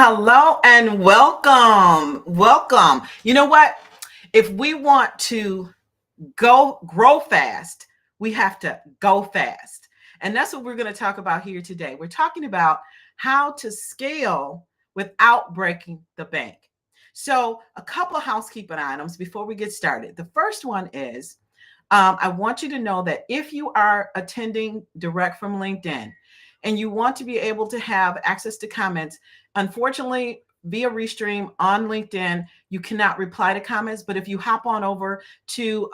Hello and welcome. Welcome. You know what? If we want to grow fast, we have to go fast. And that's what we're going to talk about here today. We're talking about how to scale without breaking the bank. So, a couple of housekeeping items before we get started. The first one is I want you to know that if you are attending direct from LinkedIn and you want to be able to have access to comments, unfortunately, via Restream on LinkedIn, you cannot reply to comments. But if you hop on over to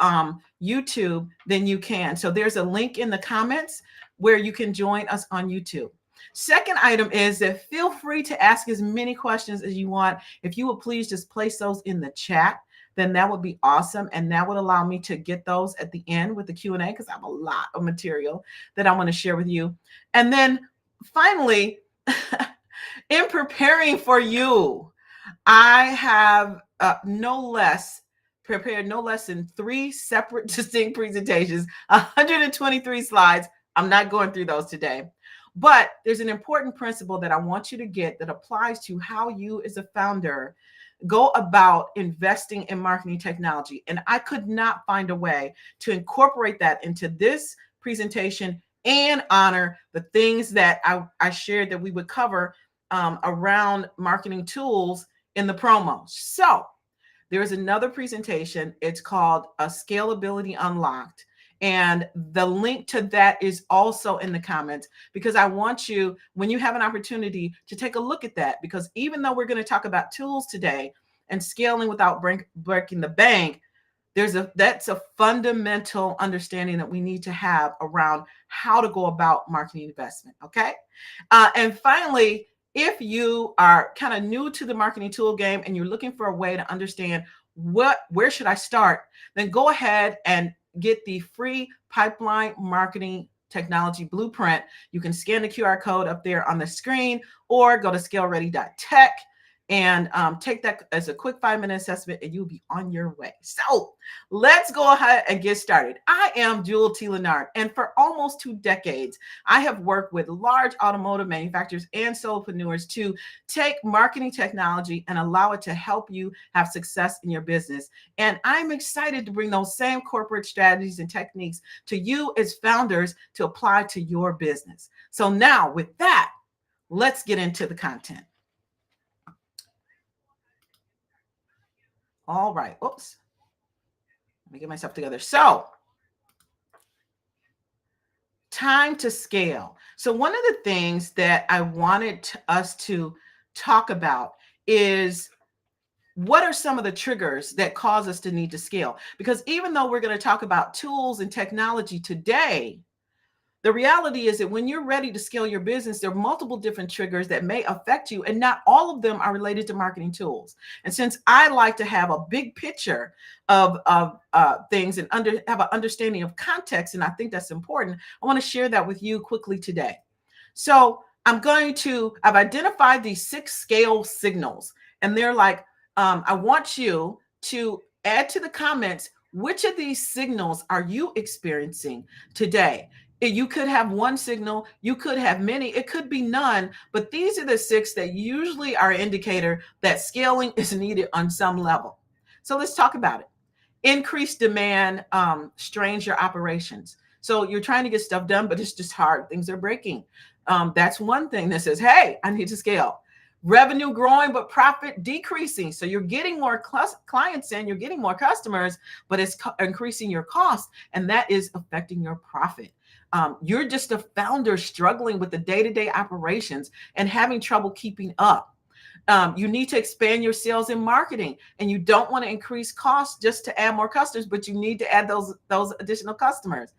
YouTube, then you can. So there's a link in the comments where you can join us on YouTube. Second item is that feel free to ask as many questions as you want. If you would please just place those in the chat, then that would be awesome. And that would allow me to get those at the end with the Q&A because I have a lot of material that I want to share with you. And then finally, in preparing for you, I have prepared no less than 3 separate distinct presentations, 123 slides. I'm not going through those today. But there's an important principle that I want you to get that applies to how you as a founder go about investing in marketing technology. And I could not find a way to incorporate that into this presentation and honor the things that I shared that we would cover around marketing tools in the promo. So there is another presentation. It's called Scalability Unlocked. And the link to that is also in the comments because I want you, when you have an opportunity, to take a look at that. Because even though we're going to talk about tools today and scaling without breaking the bank, that's a fundamental understanding that we need to have around how to go about marketing investment. Okay. And finally, if you are kind of new to the marketing tool game and you're looking for a way to understand where should I start, then go ahead and get the free Pipeline Marketing Technology Blueprint. You can scan the QR code up there on the screen or go to scaleready.tech and take that as a quick 5-minute assessment and you'll be on your way. So let's go ahead and get started. I am Jewel T. Lennard, and for almost 2 decades, I have worked with large automotive manufacturers and solopreneurs to take marketing technology and allow it to help you have success in your business. And I'm excited to bring those same corporate strategies and techniques to you as founders to apply to your business. So now with that, let's get into the content. All right. Oops. Let me get myself together. So, time to scale. So, one of the things that I wanted us to talk about is what are some of the triggers that cause us to need to scale? Because even though we're going to talk about tools and technology today, the reality is that when you're ready to scale your business, there are multiple different triggers that may affect you, and not all of them are related to marketing tools. And since I like to have a big picture of things and have an understanding of context, and I think that's important, I want to share that with you quickly today. So I've identified these 6 scale signals, and they're like, I want you to add to the comments, which of these signals are you experiencing today? You could have one signal, you could have many, it could be none, but these are the 6 that usually are an indicator that scaling is needed on some level. So let's talk about it. Increased demand strains your operations. So you're trying to get stuff done, but it's just hard. Things are breaking. That's one thing that says, hey, I need to scale. Revenue growing, but profit decreasing. So you're getting more clients in, you're getting more customers, but it's increasing your cost, and that is affecting your profit. You're just a founder struggling with the day-to-day operations and having trouble keeping up. You need to expand your sales and marketing, and you don't want to increase costs just to add more customers, but you need to add those additional customers.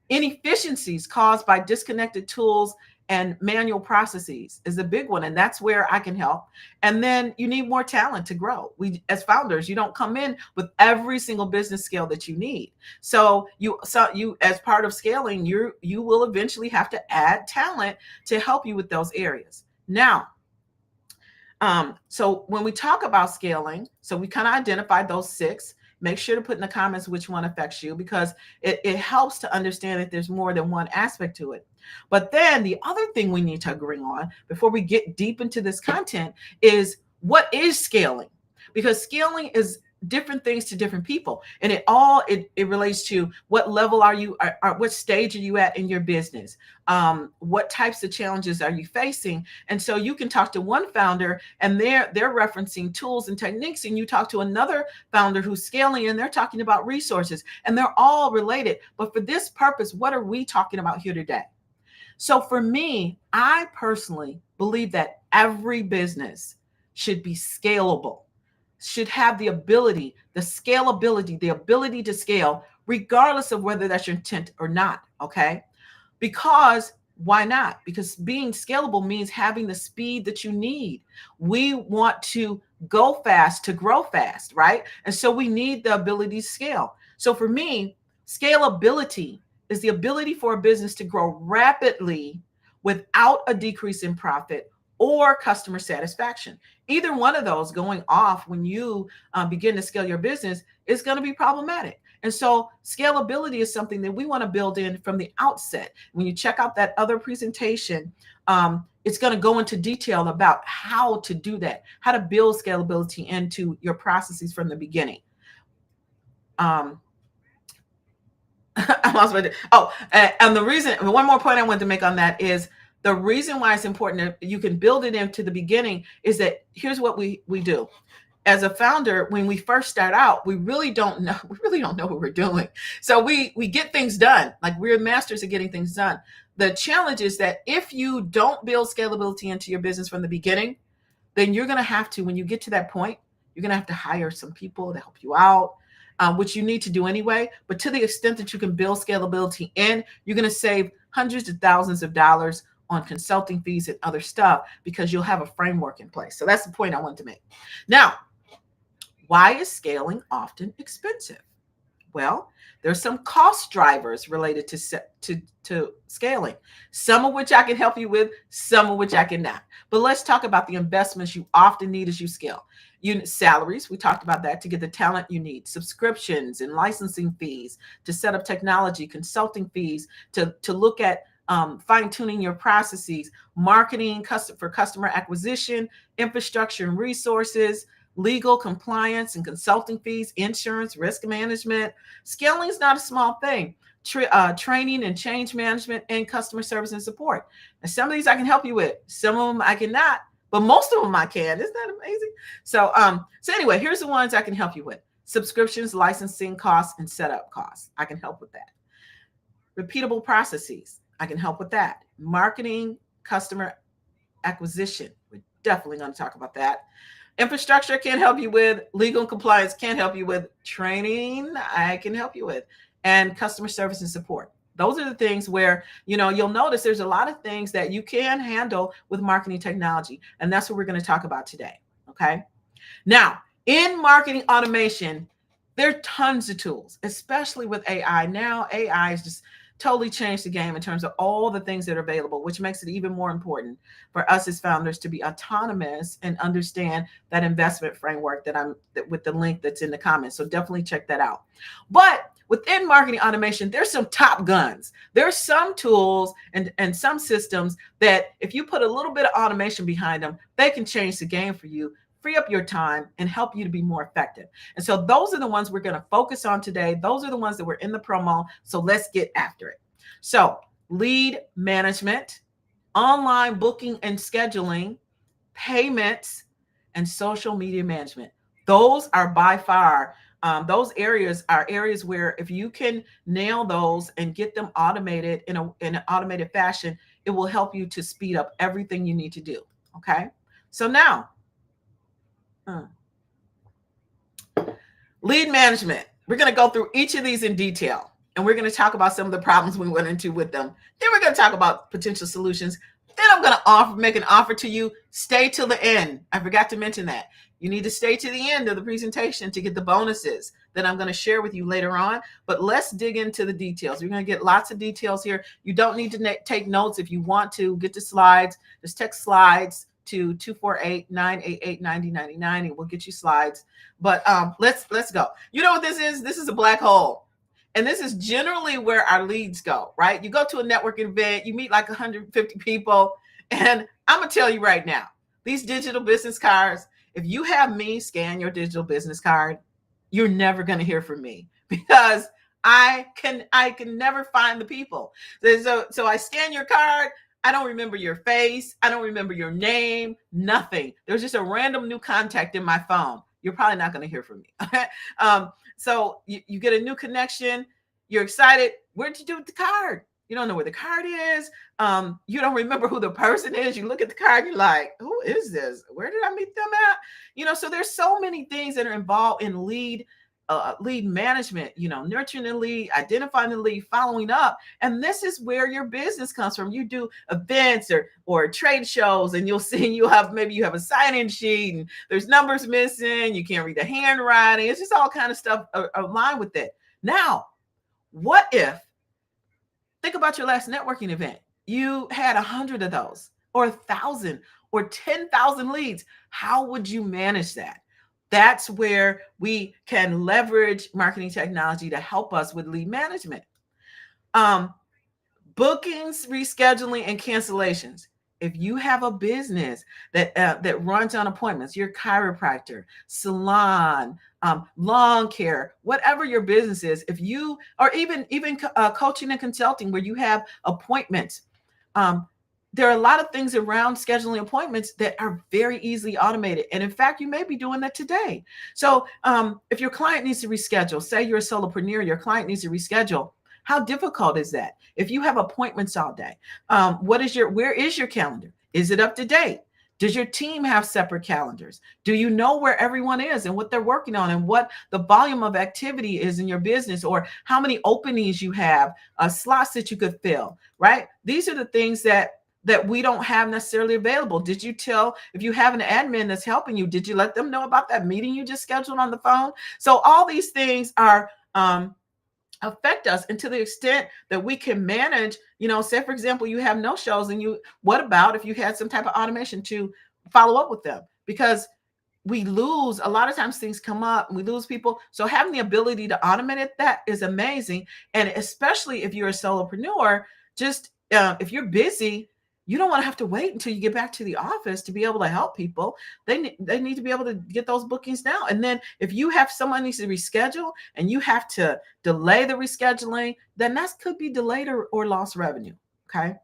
Inefficiencies caused by disconnected tools and manual processes is a big one, and that's where I can help. And then you need more talent to grow. We, as founders, you don't come in with every single business scale that you need. So you, as part of scaling, you will eventually have to add talent to help you with those areas. Now, so when we talk about scaling, so we kind of identified those 6. Make sure to put in the comments which one affects you, because it helps to understand that there's more than one aspect to it. But then the other thing we need to agree on before we get deep into this content is, what is scaling? Because scaling is different things to different people, and it relates to what level are you, what stage are you at in your business, what types of challenges are you facing. And so you can talk to one founder and they're referencing tools and techniques, and you talk to another founder who's scaling and they're talking about resources, and they're all related. But for this purpose, what are we talking about here today? So for me, I personally believe that every business should be scalable, should have the ability, the scalability, the ability to scale, regardless of whether that's your intent or not. Okay. Because why not? Because being scalable means having the speed that you need. We want to go fast to grow fast, right? And so we need the ability to scale. So for me, scalability is the ability for a business to grow rapidly without a decrease in profit or customer satisfaction. Either one of those going off when you begin to scale your business is going to be problematic. And so scalability is something that we want to build in from the outset. When you check out that other presentation, it's going to go into detail about how to do that, how to build scalability into your processes from the beginning. I lost my. And the reason, one more point I wanted to make on that is, the reason why it's important that you can build it into the beginning is that here's what we do. As a founder, when we first start out, we really don't know what we're doing. So we get things done. Like, we're masters at getting things done. The challenge is that if you don't build scalability into your business from the beginning, then you're going to have to, when you get to that point, you're going to have to hire some people to help you out, which you need to do anyway. But to the extent that you can build scalability in, you're going to save hundreds of thousands of dollars on consulting fees and other stuff, because you'll have a framework in place. So that's the point I want to make. Now, why is scaling often expensive? Well, there's some cost drivers related to scaling, some of which I can help you with, some of which I cannot. But let's talk about the investments you often need as you scale. Salaries, we talked about that, to get the talent you need, subscriptions and licensing fees, to set up technology, consulting fees, to look at fine-tuning your processes, marketing for customer acquisition, infrastructure and resources, legal, compliance and consulting fees, insurance, risk management. Scaling is not a small thing. Training and change management, and customer service and support. And some of these I can help you with, some of them I cannot, but most of them I can. Isn't that amazing? So anyway, here's the ones I can help you with: subscriptions, licensing costs, and setup costs. I can help with that. Repeatable processes, I can help with that. Marketing, customer acquisition, we're definitely going to talk about that. Infrastructure, can't help you with. Legal and compliance, can't help you with. Training, I can help you with. And customer service and support. Those are the things where, you'll notice there's a lot of things that you can handle with marketing technology. And that's what we're going to talk about today. Okay. Now, in marketing automation, there are tons of tools, especially with AI. Now, AI is just totally changed the game in terms of all the things that are available, which makes it even more important for us as founders to be autonomous and understand that investment framework with the link that's in the comments. So definitely check that out. But within marketing automation, there's some top guns. There's some tools and some systems that if you put a little bit of automation behind them, they can change the game for you, free up your time, and help you to be more effective. And so those are the ones we're going to focus on today. Those are the ones that were in the promo. So let's get after it. So lead management, online booking and scheduling, payments, and social media management. Those are by far, those areas are areas where if you can nail those and get them automated in an automated fashion, it will help you to speed up everything you need to do. Okay. So now, lead management. We're going to go through each of these in detail, and we're going to talk about some of the problems we went into with them. Then we're going to talk about potential solutions. Then I'm going to make an offer to you. Stay till the end. I forgot to mention that. You need to stay to the end of the presentation to get the bonuses that I'm going to share with you later on. But let's dig into the details. You're going to get lots of details here. You don't need to take notes. If you want to get the slides, just text slides to 248-988-9099 and we'll get you slides. But let's go. You know what this is? This is a black hole. And this is generally where our leads go, right? You go to a networking event, you meet like 150 people. And I'm going to tell you right now, these digital business cards, if you have me scan your digital business card, you're never going to hear from me because I can never find the people. So I scan your card. I don't remember your face. I don't remember your name, nothing. There's just a random new contact in my phone. You're probably not going to hear from me. So you get a new connection. You're excited. Where'd you do with the card? You don't know where the card is. You don't remember who the person is. You look at the card, you're like, who is this? Where did I meet them at? So there's so many things that are involved in lead management, nurturing the lead, identifying the lead, following up. And this is where your business comes from. You do events or trade shows, and you'll have a sign-in sheet and there's numbers missing. You can't read the handwriting. It's just all kind of stuff aligned with it. Now, what if, think about your last networking event. You had 100 of those or 1,000 or 10,000 leads. How would you manage that? That's where we can leverage marketing technology to help us with lead management. Bookings, rescheduling, and cancellations. If you have a business that runs on appointments, your chiropractor, salon, lawn care, whatever your business is, if you, or even coaching and consulting where you have appointments, there are a lot of things around scheduling appointments that are very easily automated. And in fact, you may be doing that today. So if your client needs to reschedule, say you're a solopreneur, your client needs to reschedule, how difficult is that? If you have appointments all day, where is your calendar? Is it up to date? Does your team have separate calendars? Do you know where everyone is and what they're working on and what the volume of activity is in your business, or how many openings you have, slots that you could fill, right? These are the things that we don't have necessarily available. Did you tell, if you have an admin that's helping you, did you let them know about that meeting you just scheduled on the phone? So all these things are affect us, and to the extent that we can manage, say for example, you have no shows, and what about if you had some type of automation to follow up with them? Because we lose, a lot of times things come up and we lose people. So having the ability to automate it, that is amazing. And especially if you're a solopreneur, just if you're busy, you don't want to have to wait until you get back to the office to be able to help people. They need to be able to get those bookings now. And then if you have someone needs to reschedule and you have to delay the rescheduling, then that could be delayed or lost revenue. Okay.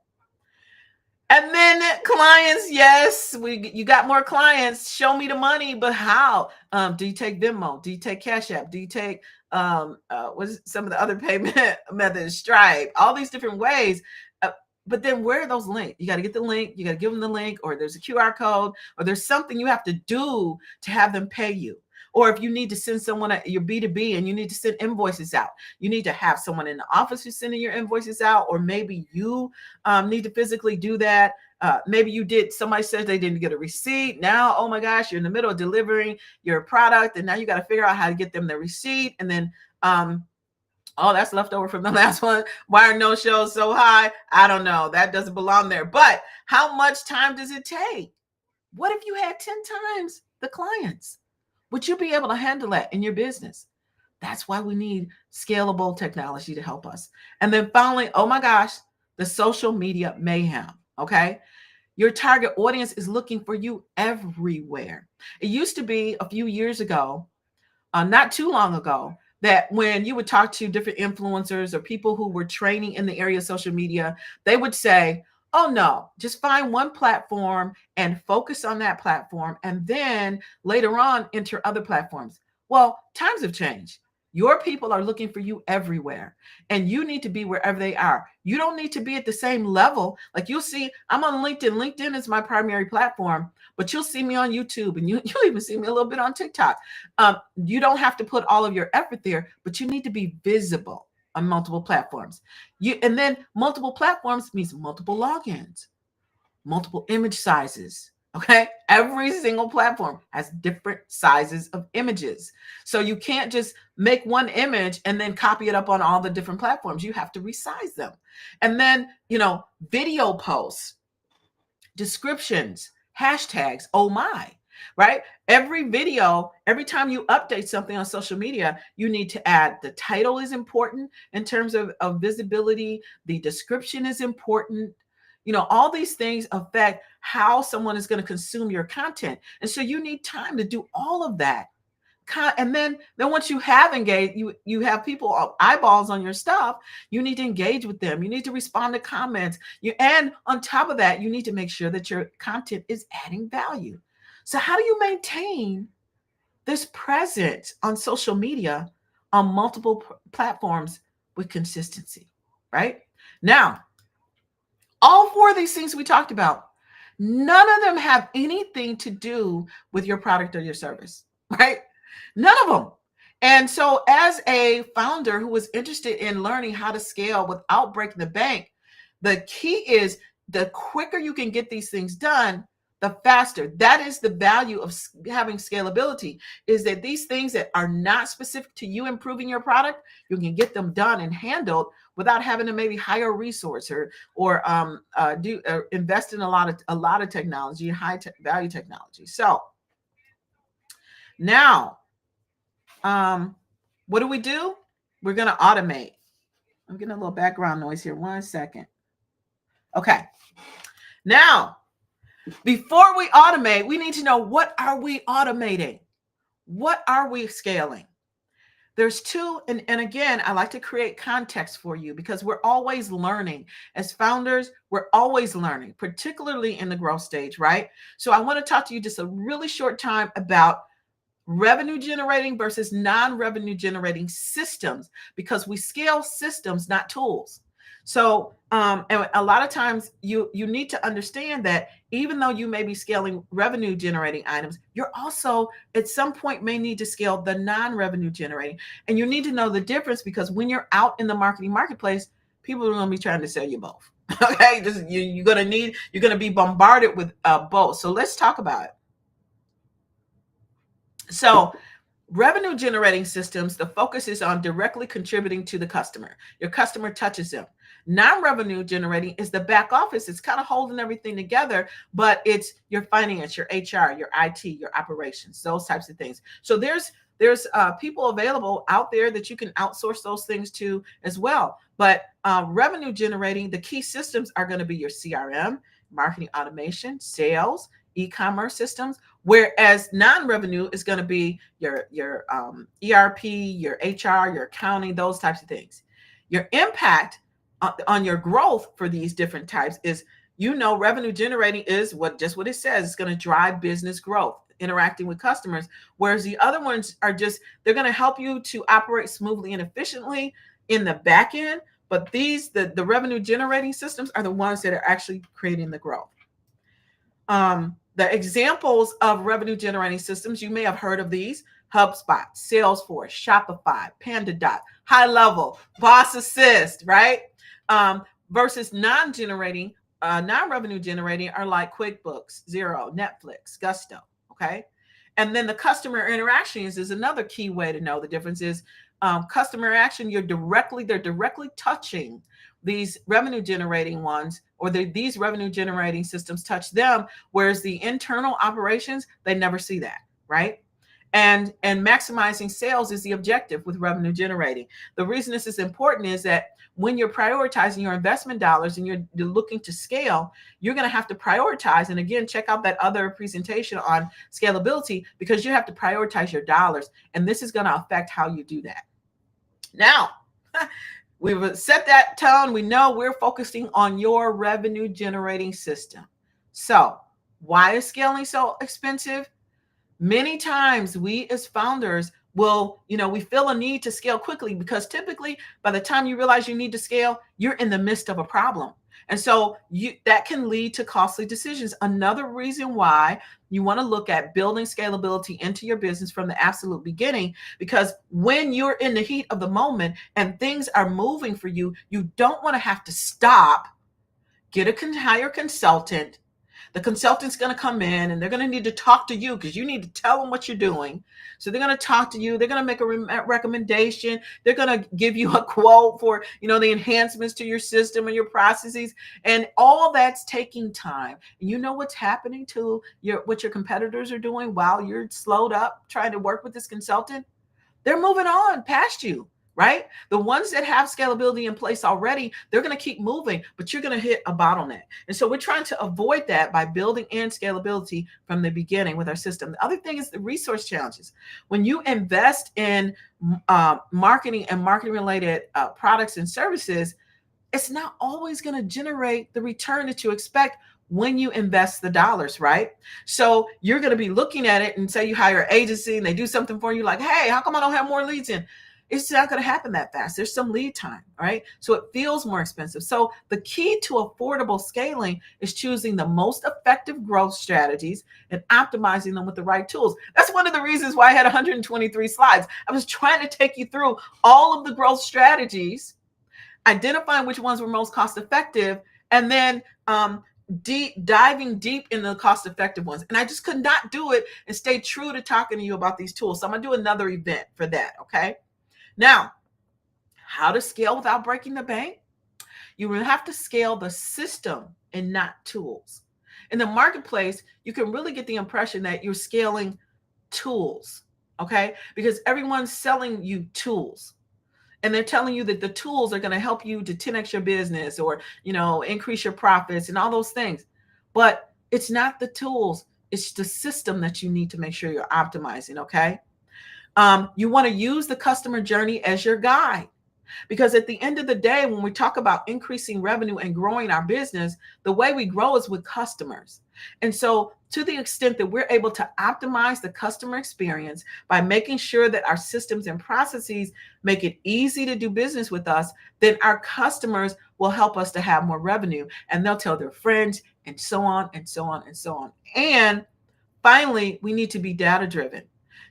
And then clients, yes, you got more clients. Show me the money, but how? Do you take Venmo? Do you take Cash App? Do you take what's some of the other payment methods, Stripe? All these different ways. But then where are those links? You got to get the link. You got to give them the link, or there's a QR code, or there's something you have to do to have them pay you. Or if you need to send someone your B2B and you need to send invoices out, you need to have someone in the office who's sending your invoices out, or maybe you need to physically do that. Maybe somebody says they didn't get a receipt. Now, oh my gosh, you're in the middle of delivering your product, and now you got to figure out how to get them the receipt. And then, oh, that's left over from the last one. Why are no shows so high? I don't know. That doesn't belong there. But how much time does it take? What if you had 10 times the clients? Would you be able to handle that in your business? That's why we need scalable technology to help us. And then finally, oh my gosh, the social media mayhem. Okay. Your target audience is looking for you everywhere. It used to be a few years ago, not too long ago, that when you would talk to different influencers or people who were training in the area of social media, they would say, oh no, just find one platform and focus on that platform. And then later on, enter other platforms. Well, times have changed. Your people are looking for you everywhere, and you need to be wherever they are. You don't need to be at the same level. Like you'll see, I'm on LinkedIn. LinkedIn is my primary platform, but you'll see me on YouTube, and you'll even see me a little bit on TikTok. You don't have to put all of your effort there, but you need to be visible on multiple platforms. And then multiple platforms means multiple logins, multiple image sizes. Okay. Every single platform has different sizes of images. So you can't just make one image and then copy it up on all the different platforms. You have to resize them. And then, video posts, descriptions, hashtags, oh my, right? Every video, every time you update something on social media, you need to add the title is important in terms of visibility. The description is important. All these things affect how someone is going to consume your content. And so you need time to do all of that. And then once you have engaged, you have people eyeballs on your stuff. You need to engage with them. You need to respond to comments. And on top of that, you need to make sure that your content is adding value. So how do you maintain this presence on social media on multiple platforms with consistency, right? Now, all four of these things we talked about, none of them have anything to do with your product or your service, right? None of them. And so as a founder who was interested in learning how to scale without breaking the bank, the key is the quicker you can get these things done, the faster. That is the value of having scalability, is that these things that are not specific to you improving your product, you can get them done and handled without having to maybe hire a resource or invest in a lot of technology, value technology. So now, what do? We're going to automate. I'm getting a little background noise here. 1 second. Okay. Now, before we automate, we need to know, what are we automating? What are we scaling? There's two, and again, I like to create context for you because we're always learning. As founders, we're always learning, particularly in the growth stage, right? So I want to talk to you just a really short time about revenue generating versus non-revenue generating systems, because we scale systems, not tools. So and a lot of times you need to understand that even though you may be scaling revenue generating items, you're also at some point may need to scale the non-revenue generating. And you need to know the difference, because when you're out in the marketing marketplace, people are going to be trying to sell you both. Okay, you're going to be bombarded with both. So let's talk about it. So revenue generating systems, the focus is on directly contributing to the customer. Your customer touches them. Non-revenue generating is the back office. It's kind of holding everything together, but it's your finance, your HR, your IT, your operations, those types of things. So there's people available out there that you can outsource those things to as well. But revenue generating, the key systems are going to be your CRM, marketing automation, sales, e-commerce systems, whereas non-revenue is going to be your ERP, your HR, your accounting, those types of things. Your impact on your growth for these different types is, revenue generating is what it says. It's going to drive business growth, interacting with customers, whereas the other ones are they're going to help you to operate smoothly and efficiently in the back end. But the revenue generating systems are the ones that are actually creating the growth. The examples of revenue generating systems, you may have heard of these: HubSpot, Salesforce, Shopify, PandaDoc, High Level, Boss Assist, right? Versus non-revenue generating are like QuickBooks, Xero, Netflix, Gusto, okay? And then the customer interactions is another key way to know the difference. Is customer interaction, they're directly touching these revenue generating ones, or these revenue generating systems touch them, whereas the internal operations, they never see that, right? And maximizing sales is the objective with revenue generating. The reason this is important is that when you're prioritizing your investment dollars and you're looking to scale, you're going to have to prioritize. And again, check out that other presentation on scalability, because you have to prioritize your dollars. And this is going to affect how you do that. Now, we've set that tone. We know we're focusing on your revenue generating system. So why is scaling so expensive? Many times we as founders will, we feel a need to scale quickly, because typically by the time you realize you need to scale, you're in the midst of a problem. And so that can lead to costly decisions. Another reason why you want to look at building scalability into your business from the absolute beginning, because when you're in the heat of the moment and things are moving for you, you don't want to have to stop, hire a consultant The consultant's going to come in and they're going to need to talk to you because you need to tell them what you're doing. So they're going to talk to you. They're going to make a recommendation. They're going to give you a quote for, the enhancements to your system and your processes. And all that's taking time. And you know what's happening to what your competitors are doing while you're slowed up trying to work with this consultant? They're moving on past you. Right? The ones that have scalability in place already, they're going to keep moving, but you're going to hit a bottleneck. And so we're trying to avoid that by building in scalability from the beginning with our system. The other thing is the resource challenges. When you invest in marketing and marketing related products and services, it's not always going to generate the return that you expect when you invest the dollars, right? So you're going to be looking at it and say you hire an agency and they do something for you like, hey, how come I don't have more leads in? It's not going to happen that fast. There's some lead time, right? So it feels more expensive. So the key to affordable scaling is choosing the most effective growth strategies and optimizing them with the right tools. That's one of the reasons why I had 123 slides. I was trying to take you through all of the growth strategies, identifying which ones were most cost effective, and then diving deep into the cost effective ones. And I just could not do it and stay true to talking to you about these tools. So I'm going to do another event for that, okay? Now, how to scale without breaking the bank? You will have to scale the system and not tools. In the marketplace, you can really get the impression that you're scaling tools, okay? Because everyone's selling you tools. And they're telling you that the tools are going to help you to 10x your business or, increase your profits and all those things. But it's not the tools. It's the system that you need to make sure you're optimizing, okay? You want to use the customer journey as your guide, because at the end of the day, when we talk about increasing revenue and growing our business, the way we grow is with customers. And so to the extent that we're able to optimize the customer experience by making sure that our systems and processes make it easy to do business with us, then our customers will help us to have more revenue, and they'll tell their friends, and so on and so on and so on. And finally, we need to be data driven.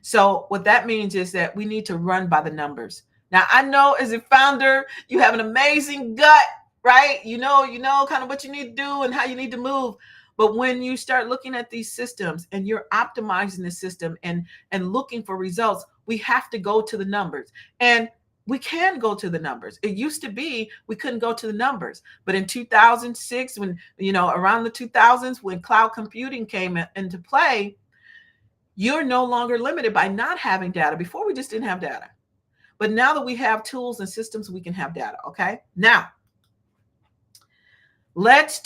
So what that means is that we need to run by the numbers. Now, I know as a founder, you have an amazing gut, right? You know kind of what you need to do and how you need to move. But when you start looking at these systems and you're optimizing the system and looking for results, we have to go to the numbers. And we can go to the numbers. It used to be we couldn't go to the numbers. But in 2006, when, around the 2000s, when cloud computing came into play, you're no longer limited by not having data. Before, we just didn't have data. But now that we have tools and systems, we can have data, okay? Now, let's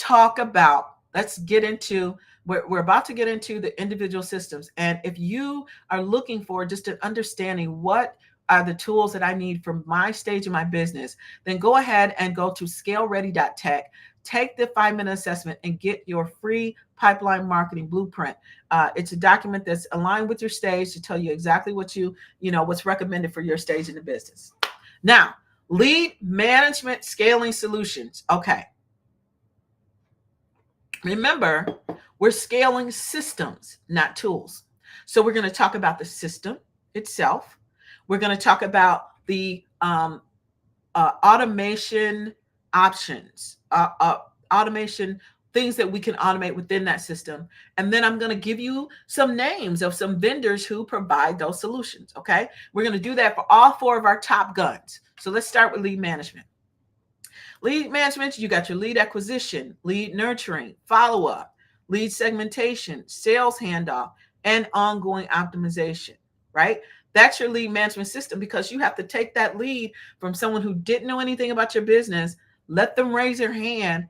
get into, we're about to get into the individual systems. And if you are looking for just an understanding what are the tools that I need for my stage of my business, then go ahead and go to scaleready.tech. Take the 5-minute assessment and get your free pipeline marketing blueprint. It's a document that's aligned with your stage to tell you exactly what what's recommended for your stage in the business. Now, lead management scaling solutions. Okay. Remember, we're scaling systems, not tools. So we're going to talk about the system itself. We're going to talk about the automation options, automation things that we can automate within that system. And then I'm going to give you some names of some vendors who provide those solutions. Okay. We're going to do that for all 4 of our top guns. So let's start with lead management. Lead management, you got your lead acquisition, lead nurturing, follow-up, lead segmentation, sales handoff, and ongoing optimization, right? That's your lead management system, because you have to take that lead from someone who didn't know anything about your business, let them raise their hand,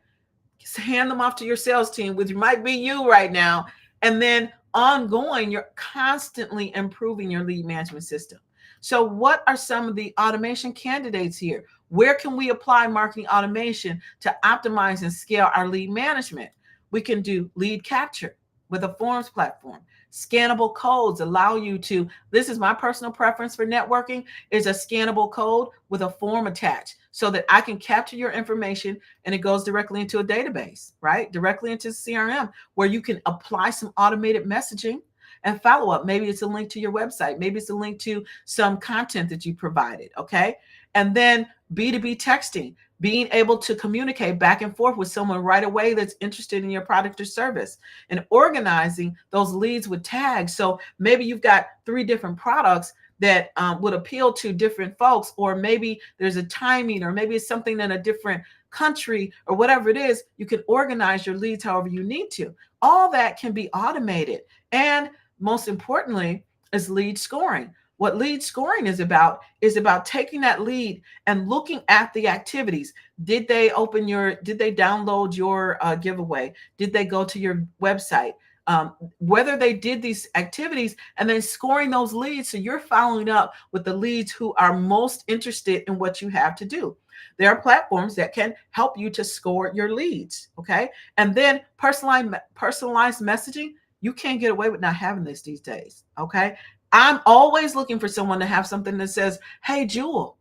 hand them off to your sales team, which might be you right now. And then ongoing, you're constantly improving your lead management system. So what are some of the automation candidates here? Where can we apply marketing automation to optimize and scale our lead management? We can do lead capture with a forms platform. Scannable codes allow you to, this is my personal preference for networking, is a scannable code with a form attached so that I can capture your information and it goes directly into a database, right? Directly into CRM, where you can apply some automated messaging and follow up. Maybe it's a link to your website. Maybe it's a link to some content that you provided, okay? And then B2B texting, being able to communicate back and forth with someone right away that's interested in your product or service, and organizing those leads with tags. So maybe you've got 3 different products that would appeal to different folks, or maybe there's a timing, or maybe it's something in a different country, or whatever it is. You can organize your leads however you need to. All that can be automated. And most importantly is lead scoring. What lead scoring is about taking that lead and looking at the activities. Did they download your giveaway? Did they go to your website? Whether they did these activities, and then scoring those leads. So you're following up with the leads who are most interested in what you have to do. There are platforms that can help you to score your leads. Okay. And then personalized messaging. You can't get away with not having this these days. Okay. I'm always looking for someone to have something that says, "Hey, Jewel,"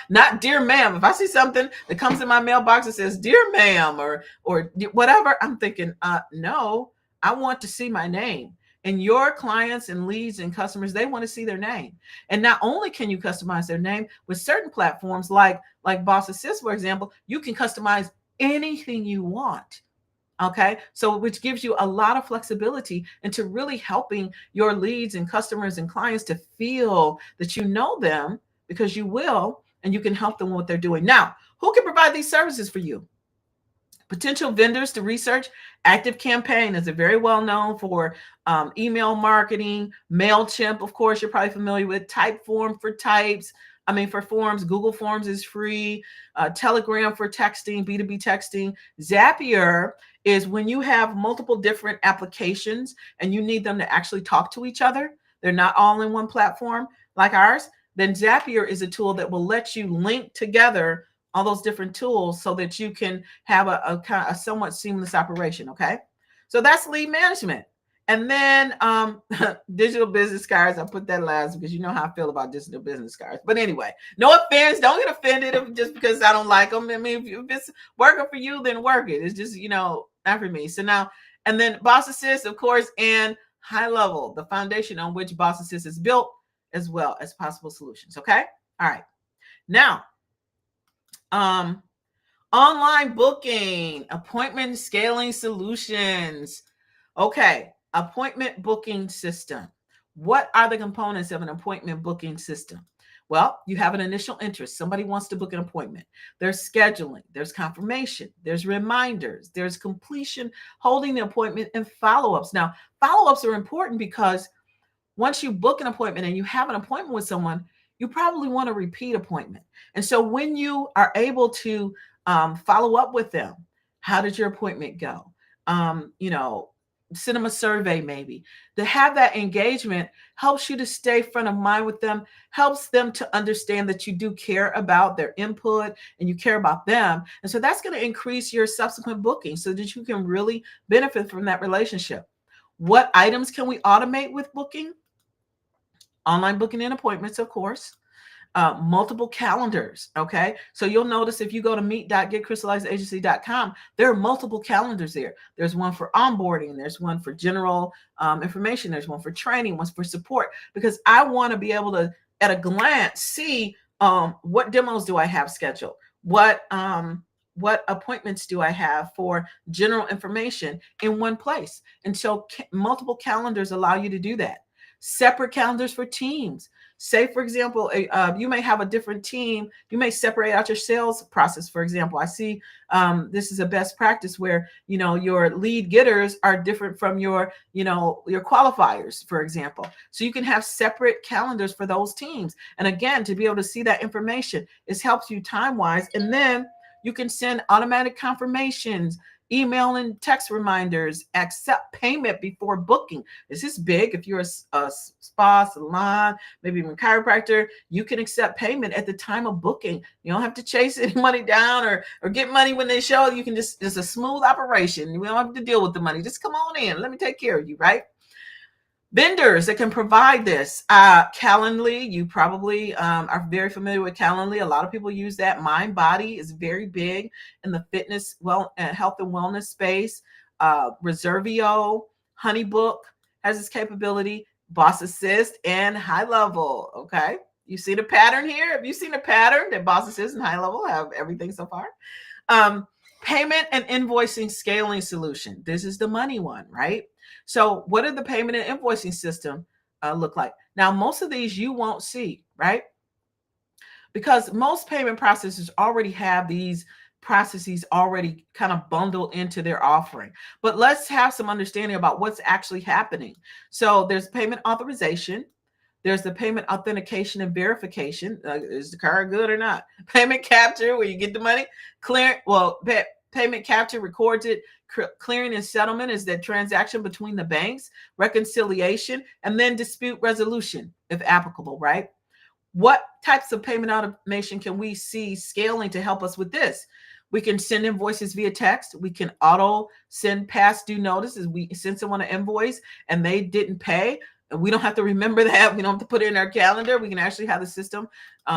not "Dear Ma'am." If I see something that comes in my mailbox that says "Dear Ma'am" or whatever, I'm thinking, no, I want to see my name. And your clients and leads and customers, they want to see their name. And not only can you customize their name, with certain platforms like Boss Assist, for example, you can customize anything you want. Okay. So, which gives you a lot of flexibility into really helping your leads and customers and clients to feel that you know them, because you will, and you can help them with what they're doing. Now, who can provide these services for you? Potential vendors to research. ActiveCampaign is a very well known for email marketing. MailChimp, of course, you're probably familiar with. Typeform for forms. Google Forms is free. Telegram for texting, B2B texting. Zapier is when you have multiple different applications and you need them to actually talk to each other. They're not all in one platform like ours. Then Zapier is a tool that will let you link together all those different tools so that you can have a somewhat seamless operation. Okay. So that's lead management. And then digital business cards. I put that last because you know how I feel about digital business cards. But anyway, no offense. Don't get offended just because I don't like them. I mean, if it's working for you, then work it. It's just, not for me. So now, and then Boss Assist, of course, and High Level, the foundation on which Boss Assist is built, as well as possible solutions. Okay. All right. Now, online booking, appointment scaling solutions. Okay, appointment booking system. What are the components of an appointment booking system? Well, you have an initial interest. Somebody wants to book an appointment. There's scheduling, there's confirmation, there's reminders, there's completion, holding the appointment, and follow-ups. Now, follow-ups are important because once you book an appointment and you have an appointment with someone, you probably want a repeat appointment. And so when you are able to follow up with them, how did your appointment go? Send them a survey maybe. To have that engagement helps you to stay front of mind with them, helps them to understand that you do care about their input and you care about them. And so that's going to increase your subsequent booking so that you can really benefit from that relationship. What items can we automate with booking? Online booking and appointments, of course. Multiple calendars. Okay. So you'll notice if you go to meet.getcrystallizedAgency.com, there are multiple calendars there. There's one for onboarding. There's one for general information. There's one for training, one for support, because I want to be able to, at a glance, see what demos do I have scheduled? What appointments do I have for general information in one place? And so multiple calendars allow you to do that. Separate calendars for teams. Say, for example, you may have a different team. You may separate out your sales process. For example, I see this is a best practice where, your lead getters are different from your qualifiers, for example. So you can have separate calendars for those teams. And again, to be able to see that information, it helps you time-wise. And then you can send automatic confirmations, email and text reminders, accept payment before booking. This is big. If you're a spa, salon, maybe even chiropractor, you can accept payment at the time of booking. You don't have to chase any money down or get money when they show. You can it's a smooth operation. We don't have to deal with the money. Just come on in. Let me take care of you, right? Vendors that can provide this. Calendly, you probably are very familiar with Calendly. A lot of people use that. MindBody is very big in the fitness, health and wellness space. Reservio, HoneyBook has this capability. Boss Assist, and High Level. Okay. You see the pattern here? Have you seen a pattern that Boss Assist and High Level have everything so far? Um, Payment and invoicing scaling solution. This is the money one, right? So what did the payment and invoicing system look like? Now, most of these you won't see, right? Because most payment processors already have these processes already kind of bundled into their offering. But let's have some understanding about what's actually happening. So there's payment authorization. There's the payment authentication and verification. Is the card good or not? Payment capture, where you get the money. Payment capture records it. Clearing and settlement is that transaction between the banks. Reconciliation, and then dispute resolution, if applicable, right? What types of payment automation can we see scaling to help us with this? We can send invoices via text. We can auto send past due notices. We send someone an invoice and they didn't pay. And we don't have to remember that. We don't have to put it in our calendar. We can actually have the system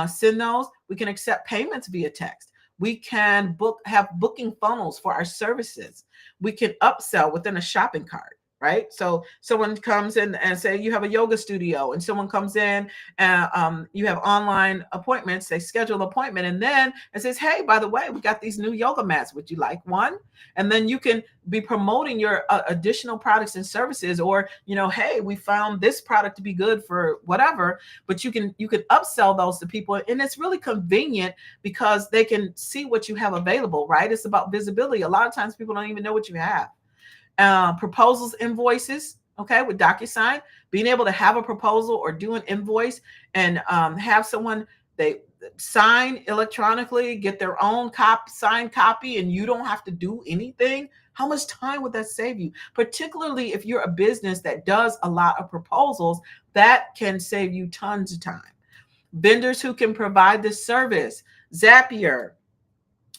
send those. We can accept payments via text. We can have booking funnels for our services. We can upsell within a shopping cart, right? So someone comes in and say you have a yoga studio, and someone comes in and you have online appointments. They schedule an appointment, and then it says, hey, by the way, we got these new yoga mats. Would you like one? And then you can be promoting your additional products and services, or, hey, we found this product to be good for whatever, but you can upsell those to people. And it's really convenient because they can see what you have available, right? It's about visibility. A lot of times people don't even know what you have. Proposals, invoices, okay, with DocuSign, being able to have a proposal or do an invoice and have someone, they sign electronically, get their own signed copy, and you don't have to do anything. How much time would that save you? Particularly if you're a business that does a lot of proposals, that can save you tons of time. Vendors who can provide this service, Zapier.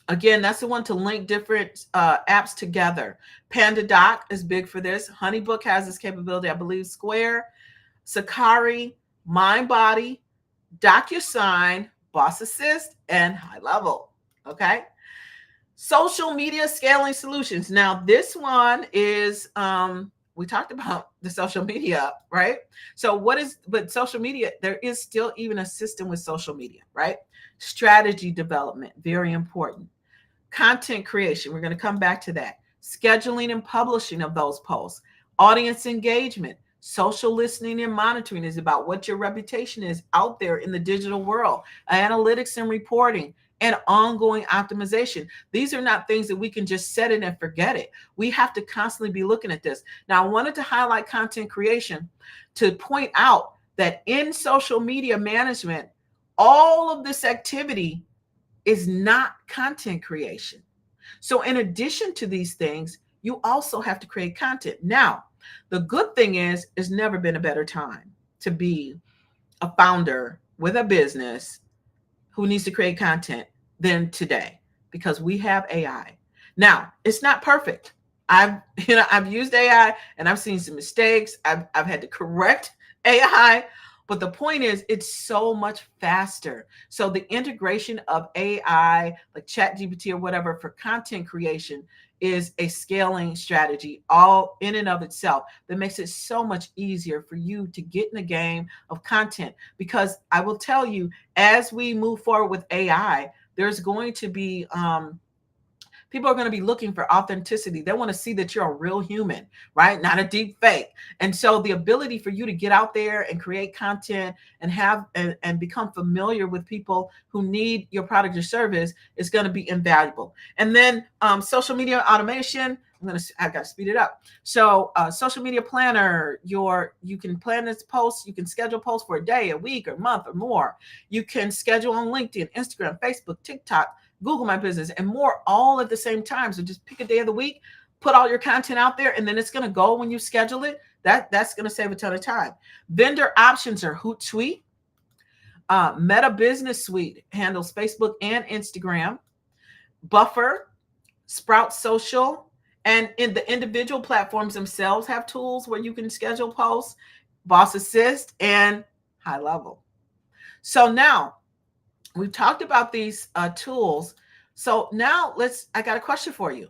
Again, that's the one to link different apps together. PandaDoc is big for this. HoneyBook has this capability, I believe. Square, Sakari, MindBody, DocuSign, Boss Assist, and High Level. Okay. Social media scaling solutions. Now, this one is we talked about the social media, right? So but social media, there is still even a system with social media, right? Strategy development, very important. Content creation, we're going to come back to that. Scheduling and publishing of those posts. Audience engagement. Social listening and monitoring is about what your reputation is out there in the digital world. Analytics and reporting, and ongoing optimization. These are not things that we can just set it and forget it. We have to constantly be looking at this. Now, I wanted to highlight content creation to point out that in social media management, all of this activity is not content creation. So in addition to these things, you also have to create content. Now, the good thing is, there's never been a better time to be a founder with a business who needs to create content than today, because we have AI. Now, it's not perfect. I've used AI and I've seen some mistakes. I've had to correct AI, but the point is, it's so much faster. So the integration of AI, like ChatGPT or whatever, for content creation is a scaling strategy all in and of itself that makes it so much easier for you to get in the game of content. Because I will tell you, as we move forward with AI, there's going to be people are going to be looking for authenticity. They want to see that you're a real human, right? Not a deep fake. And so the ability for you to get out there and create content and have and become familiar with people who need your product or service is going to be invaluable. And then social media automation. I got to speed it up. So social media planner, you can plan this post. You can schedule posts for a day, a week, or month, or more. You can schedule on LinkedIn, Instagram, Facebook, TikTok, Google My Business, and more, all at the same time. So just pick a day of the week, put all your content out there, and then it's going to go when you schedule it. That's going to save a ton of time. Vendor options are Hootsuite. Meta Business Suite handles Facebook and Instagram. Buffer, Sprout Social, and in the individual platforms themselves have tools where you can schedule posts, Boss Assist, and High Level. So now, we've talked about these tools. So now I got a question for you.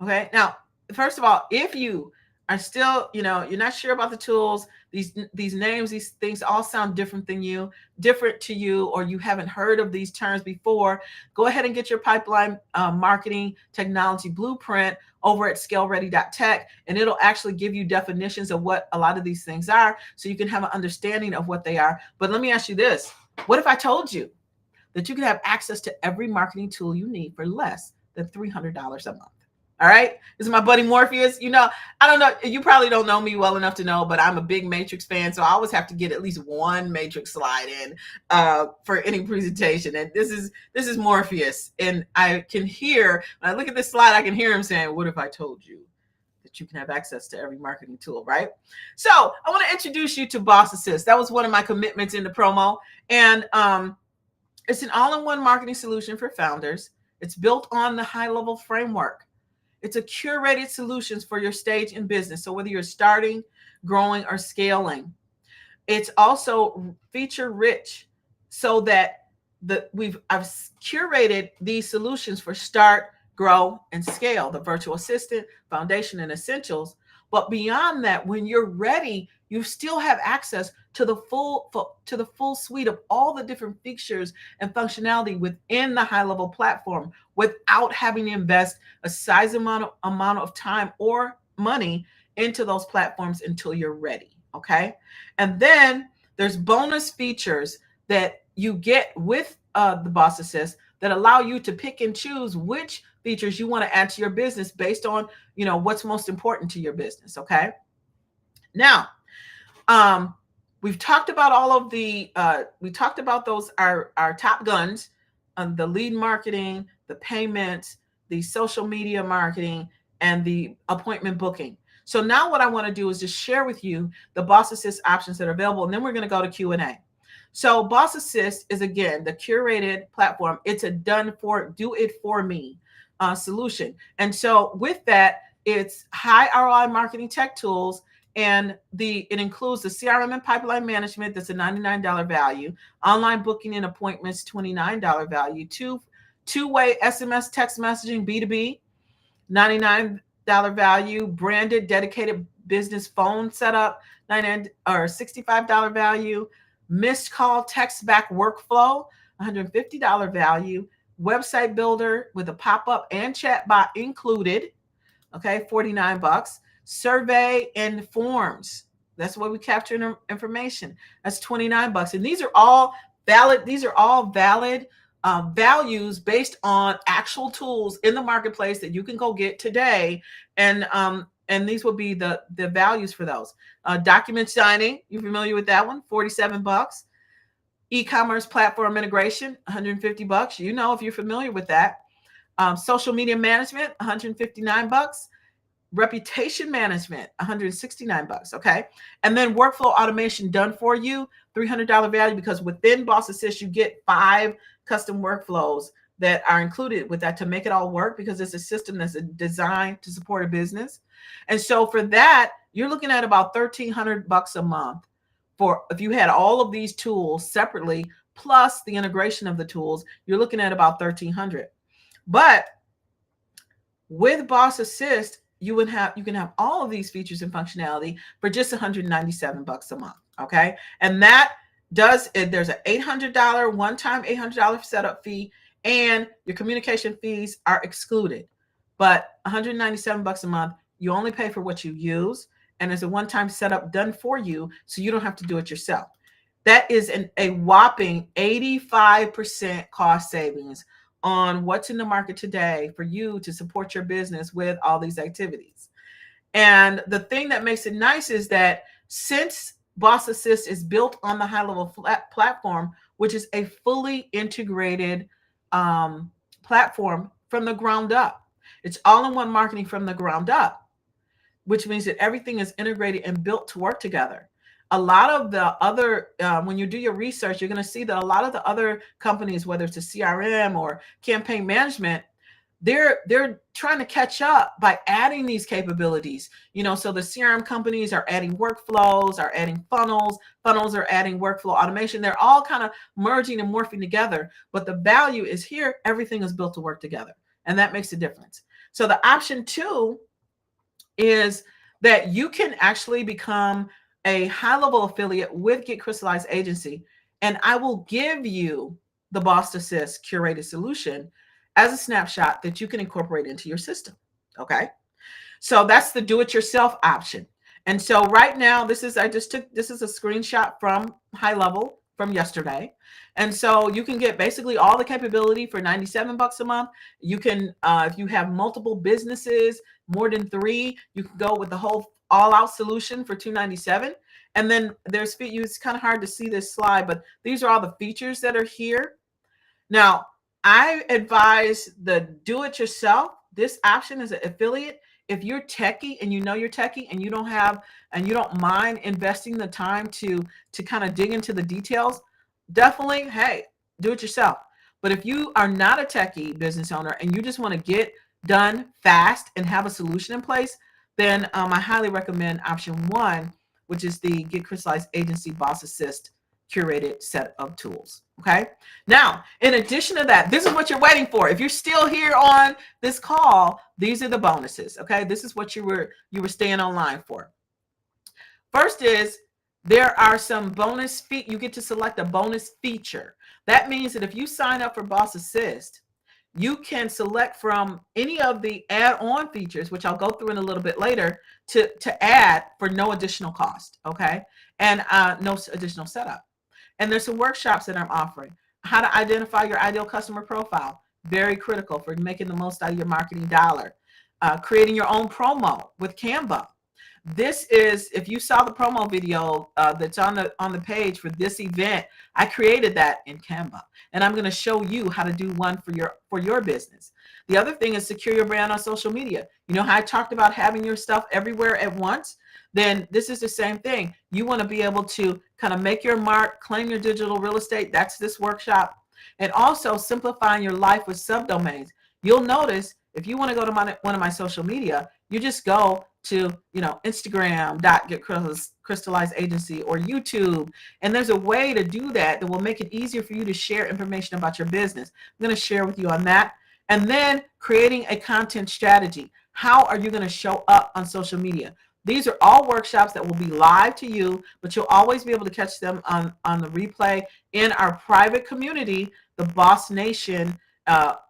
Okay. Now, first of all, if you are still, you're not sure about the tools, these names, these things all sound different to you, or you haven't heard of these terms before, go ahead and get your pipeline marketing technology blueprint over at scaleready.tech, and it'll actually give you definitions of what a lot of these things are, so you can have an understanding of what they are. But let me ask you this: what if I told you that you can have access to every marketing tool you need for less than $300 a month? All right. This is my buddy Morpheus. I don't know. You probably don't know me well enough to know, but I'm a big Matrix fan. So I always have to get at least one Matrix slide in for any presentation. And this is Morpheus. And I can hear, when I look at this slide, I can hear him saying, what if I told you that you can have access to every marketing tool, right? So I want to introduce you to Boss Assist. That was one of my commitments in the promo. And it's an all-in-one marketing solution for founders. It's built on the high-level framework. It's a curated solutions for your stage in business. So whether you're starting, growing, or scaling, it's also feature rich, so that I've curated these solutions for start, grow, and scale, the virtual assistant, foundation, and essentials. But beyond that, when you're ready, you still have access to the full suite of all the different features and functionality within the high level platform, without having to invest a size amount of time or money into those platforms until you're ready. Okay. And then there's bonus features that you get with the Boss Assist that allow you to pick and choose which features you want to add to your business based on, what's most important to your business. Okay. Now, we've talked about all of we talked about those, our top guns, the lead marketing, the payments, the social media marketing, and the appointment booking. So now what I want to do is just share with you the Boss Assist options that are available, and then we're going to go to Q&A. So Boss Assist is, again, the curated platform. It's a do it for me solution. And so with that, it's high ROI marketing tech tools, and it includes the CRM and pipeline management. That's a $99 value. Online booking and appointments, $29 value. Two-way SMS text messaging, B2B, $99 value. Branded dedicated business phone setup, $65 value. Missed call text back workflow, $150 value. Website builder with a pop-up and chat bot included, okay, $49. Survey and forms, that's where we capture information, that's $29. And these are all valid values based on actual tools in the marketplace that you can go get today. And these will be the values for those. Document signing, you familiar with that one? $47. E-commerce platform integration, $150. If you're familiar with that. Social media management, $159. Reputation management, $169. Okay. And then workflow automation done for you, $300 value, because within Boss Assist, you get 5 custom workflows that are included with that to make it all work, because it's a system that's designed to support a business. And so for that, you're looking at about $1,300 a month for, if you had all of these tools separately, plus the integration of the tools, you're looking at about $1,300. But with Boss Assist, you can have all of these features and functionality for just $197 a month. Okay. And that there's an $800 one-time $800 setup fee, and your communication fees are excluded. But $197 a month, you only pay for what you use, and there's a one-time setup done for you, so you don't have to do it yourself. That is a whopping 85% cost savings on what's in the market today for you to support your business with all these activities. And the thing that makes it nice is that since Boss Assist is built on the high level platform, which is a fully integrated platform from the ground up, it's all in one marketing from the ground up, which means that everything is integrated and built to work together. A lot of the other, when you do your research, you're going to see that a lot of the other companies, whether it's a CRM or campaign management, they're trying to catch up by adding these capabilities. So the CRM companies are adding workflows, are adding funnels are adding workflow automation. They're all kind of merging and morphing together. But the value is here, everything is built to work together. And that makes a difference. So the option 2 is that you can actually become a high-level affiliate with Get Crystallized Agency, and I will give you the Boss Assist curated solution as a snapshot that you can incorporate into your system. Okay. So that's the do-it-yourself option. And so right now, this is a screenshot from High Level from yesterday. And so you can get basically all the capability for $97 a month. You can, if you have multiple businesses, more than 3, you can go with the whole all-out solution for $297. And then there's, it's kind of hard to see this slide, but these are all the features that are here. Now, I advise the do-it-yourself. This option is an affiliate. If you're techie and you know you're techie and you don't mind investing the time to kind of dig into the details, definitely, hey, do it yourself. But if you are not a techie business owner and you just want to get done fast and have a solution in place, then I highly recommend option 1, which is the Get Crystallized Agency Boss Assist curated set of tools. Okay. Now, in addition to that, this is what you're waiting for. If you're still here on this call, these are the bonuses. Okay. This is what you were staying online for. First is there are some bonus you get to select a bonus feature. That means that if you sign up for Boss Assist, you can select from any of the add-on features, which I'll go through in a little bit later, to add for no additional cost. Okay. And no additional setup. And there's some workshops that I'm offering. How to identify your ideal customer profile. Very critical for making the most out of your marketing dollar. Creating your own promo with Canva. This is, if you saw the promo video that's on the page for this event, I created that in Canva. And I'm going to show you how to do one for your business. The other thing is secure your brand on social media. You know how I talked about having your stuff everywhere at once? Then this is the same thing. You want to be able to kind of make your mark, claim your digital real estate. That's this workshop. And also simplifying your life with subdomains. You'll notice if you want to go to one of my social media, you just go to, Instagram.Get Agency or YouTube. And there's a way to do that will make it easier for you to share information about your business. I'm going to share with you on that. And then creating a content strategy. How are you going to show up on social media? These are all workshops that will be live to you, but you'll always be able to catch them on the replay in our private community, the Boss Nation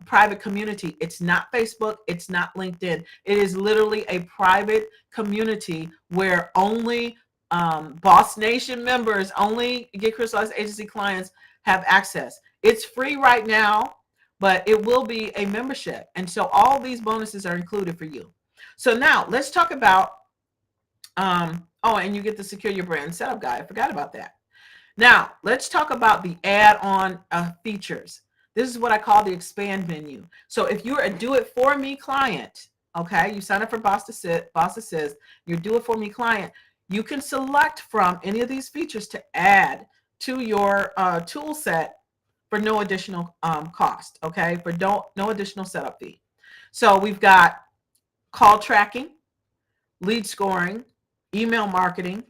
private community. It's not Facebook. It's not LinkedIn. It is literally a private community where only Boss Nation members, only Get Crystallized Agency clients have access. It's free right now, but it will be a membership. And so all these bonuses are included for you. So now let's talk about and you get the Secure Your Brand Setup Guide. I forgot about that. Now, let's talk about the add-on features. This is what I call the expand menu. So if you're a do-it-for-me client, okay, you sign up for Boss Assist, you're do-it-for-me client, you can select from any of these features to add to your tool set for no additional cost, okay, for no additional setup fee. So we've got call tracking, lead scoring, email marketing,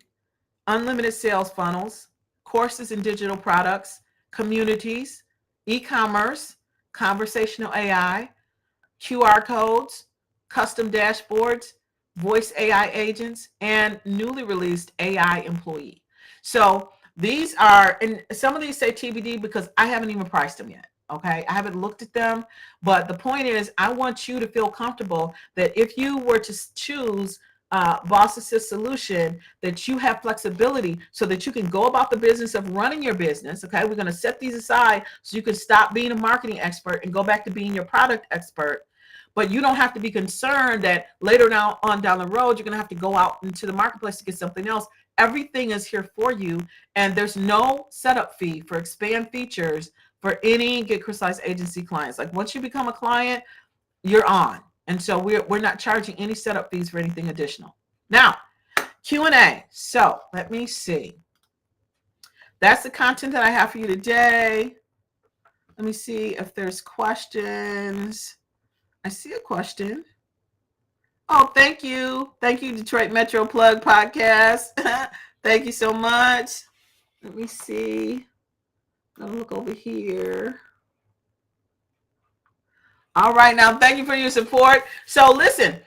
unlimited sales funnels, courses and digital products, communities, e-commerce, conversational AI, QR codes, custom dashboards, voice AI agents, and newly released AI employee. So these are, and some of these say TBD because I haven't even priced them yet. Okay, I haven't looked at them, but the point is I want you to feel comfortable that if you were to choose Boss Assist solution, that you have flexibility so that you can go about the business of running your business. Okay, we're going to set these aside so you can stop being a marketing expert and go back to being your product expert. But you don't have to be concerned that later down the road, you're going to have to go out into the marketplace to get something else. Everything is here for you. And there's no setup fee for expand features for any Get Crystallized Agency clients. Like once you become a client, you're on. And so we're not charging any setup fees for anything additional. Now, Q&A. So let me see. That's the content that I have for you today. Let me see if there's questions. I see a question. Oh, thank you. Thank you, Detroit Metro Plug Podcast. Thank you so much. Let me see. I'm going to look over here. All right. Now, thank you for your support. So listen,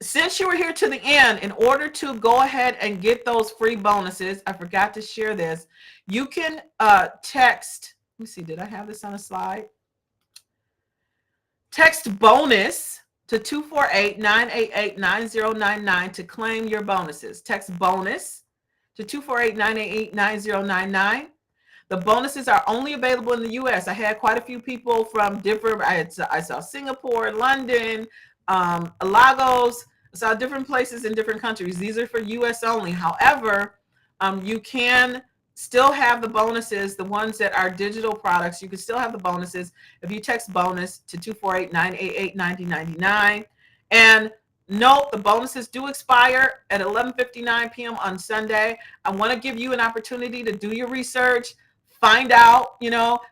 since you were here to the end, in order to go ahead and get those free bonuses, I forgot to share this. You can text, let me see, did I have this on a slide? Text bonus to 248-988-9099 to claim your bonuses. Text bonus to 248-988-9099. The bonuses are only available in the US. I had quite a few people from different, I saw Singapore, London, Lagos. I saw different places in different countries. These are for US only. However, you can still have the bonuses, the ones that are digital products. You can still have the bonuses if you text bonus to 248-988-9099. And note, the bonuses do expire at 11:59 p.m. on Sunday. I want to give you an opportunity to do your research, find out,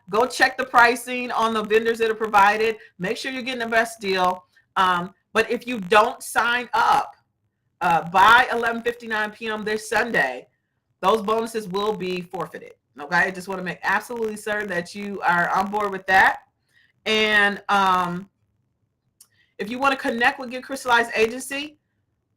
go check the pricing on the vendors that are provided. Make sure you're getting the best deal. But if you don't sign up by 11:59 p.m. this Sunday, those bonuses will be forfeited. Okay, I just want to make absolutely certain that you are on board with that. And if you want to connect with Get Crystallized Agency,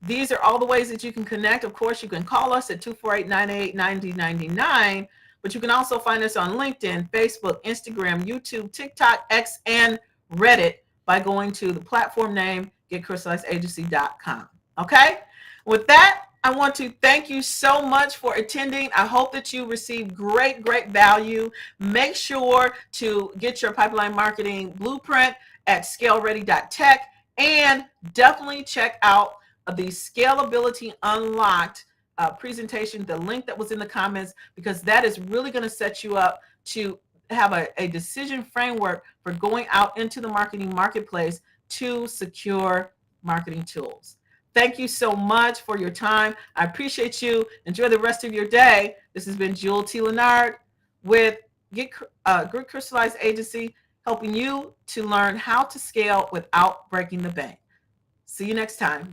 these are all the ways that you can connect. Of course, you can call us at 248-988-9099, but you can also find us on LinkedIn, Facebook, Instagram, YouTube, TikTok, X, and Reddit by going to the platform name, getcrystallizedagency.com. Okay? With that, I want to thank you so much for attending. I hope that you received great value. Make sure to get your pipeline marketing blueprint at scaleready.tech, and definitely check out the Scalability Unlocked presentation, the link that was in the comments, because that is really going to set you up to have a decision framework for going out into the marketing marketplace to secure marketing tools. Thank you so much for your time. I appreciate you. Enjoy the rest of your day. This has been Jewel T. Leonard with Get Crystallized Agency, helping you to learn how to scale without breaking the bank. See you next time.